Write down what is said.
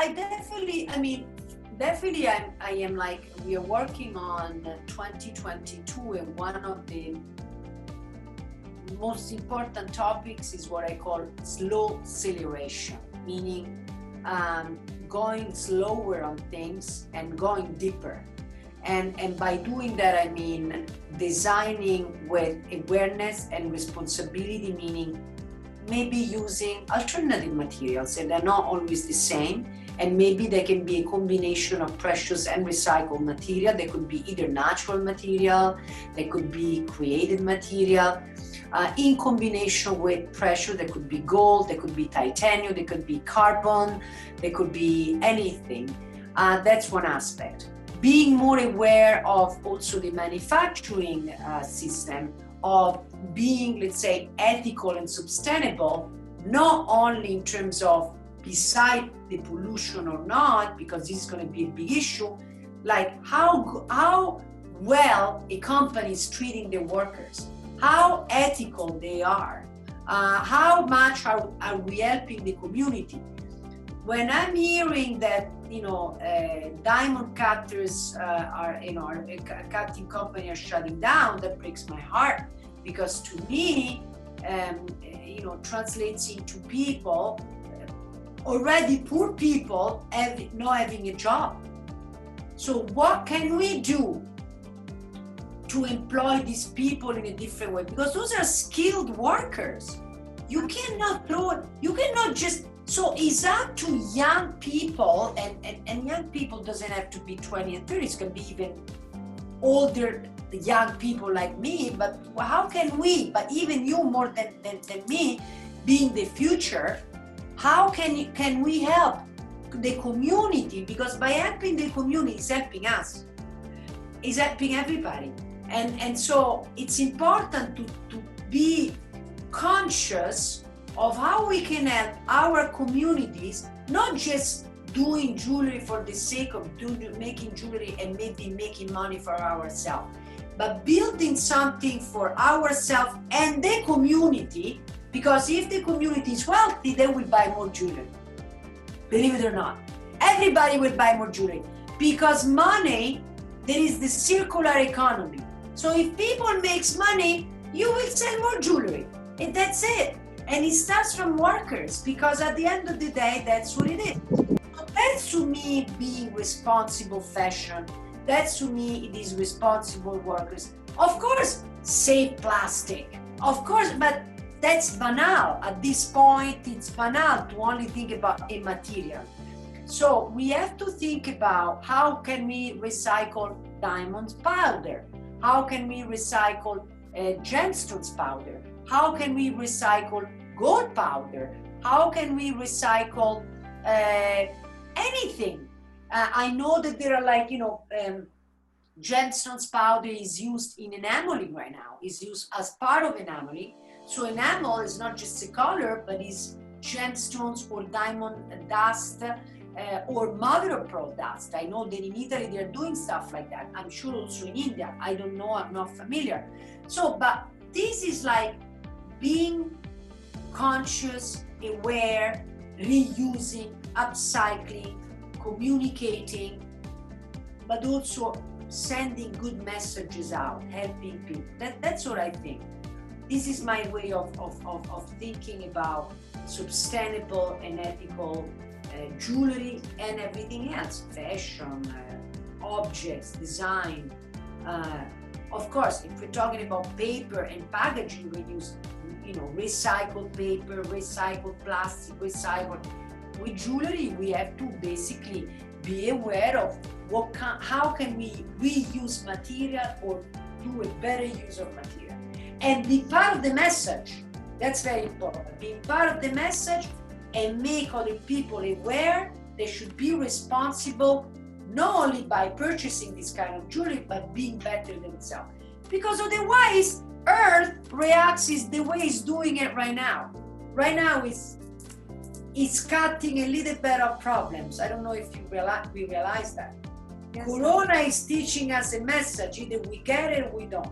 I definitely, I mean, definitely I am like, we are working on 2022, and one of the most important topics is what I call slow acceleration, meaning going slower on things and going deeper. And by doing that, I mean designing with awareness and responsibility, meaning maybe using alternative materials, and they're not always the same. And maybe there can be a combination of precious and recycled material. There could be either natural material, there could be created material. In combination with pressure, there could be gold, there could be titanium, there could be carbon, there could be anything. That's one aspect. Being more aware of also the manufacturing system, of being, let's say, ethical and sustainable, not only in terms of beside the pollution or not, because this is going to be a big issue, like how well a company is treating their workers, how ethical they are, how much are we helping the community. When I'm hearing that, diamond cutters cutting company are shutting down, that breaks my heart, because to me, translates into people, already poor people, not having a job. So what can we do to employ these people in a different way? Because those are skilled workers. You cannot just, so it's up to young people, and young people doesn't have to be 20 and 30, it's gonna be even older young people like me, but how can we, but even you more than me, being the future, how can we help the community? Because by helping the community, it's helping us, it's helping everybody. And so it's important to be conscious of how we can help our communities, not just doing jewelry for the sake of making jewelry and maybe making money for ourselves, but building something for ourselves and the community, because if the community is wealthy, they will buy more jewelry. Believe it or not, everybody will buy more jewelry, because money, there is the circular economy. So if people makes money, you will sell more jewelry, and that's it. And it starts from workers, because at the end of the day, that's what it is. So that's to me being responsible fashion. That's to me, it is responsible workers. Of course, save plastic. Of course, but that's banal. At this point, it's banal to only think about a material. So we have to think about how can we recycle diamonds powder? How can we recycle gemstones powder? How can we recycle gold powder? How can we recycle anything? I know that there are gemstones powder is used in enameling right now, is used as part of enameling. So enamel is not just a color, but is gemstones or diamond dust or mother of pearl dust. I know that in Italy they're doing stuff like that. I'm sure also in India. I don't know, I'm not familiar. So, but this is like being conscious, aware, reusing, upcycling, communicating, but also sending good messages out, helping people. That's what I think. This is my way of thinking about sustainable and ethical jewelry and everything else, fashion, objects, design. Of course, if we're talking about paper and packaging, we use, recycled paper, recycled plastic, recycled. With jewelry, we have to basically be aware of how can we reuse material or do a better use of material. And be part of the message. That's very important. Be part of the message and make other people aware they should be responsible, not only by purchasing this kind of jewelry, but being better themselves. Because otherwise, Earth reacts the way it's doing it right now. Right now, it's cutting a little bit of problems. I don't know if we realize that. Yes. Corona is teaching us a message, either we get it or we don't.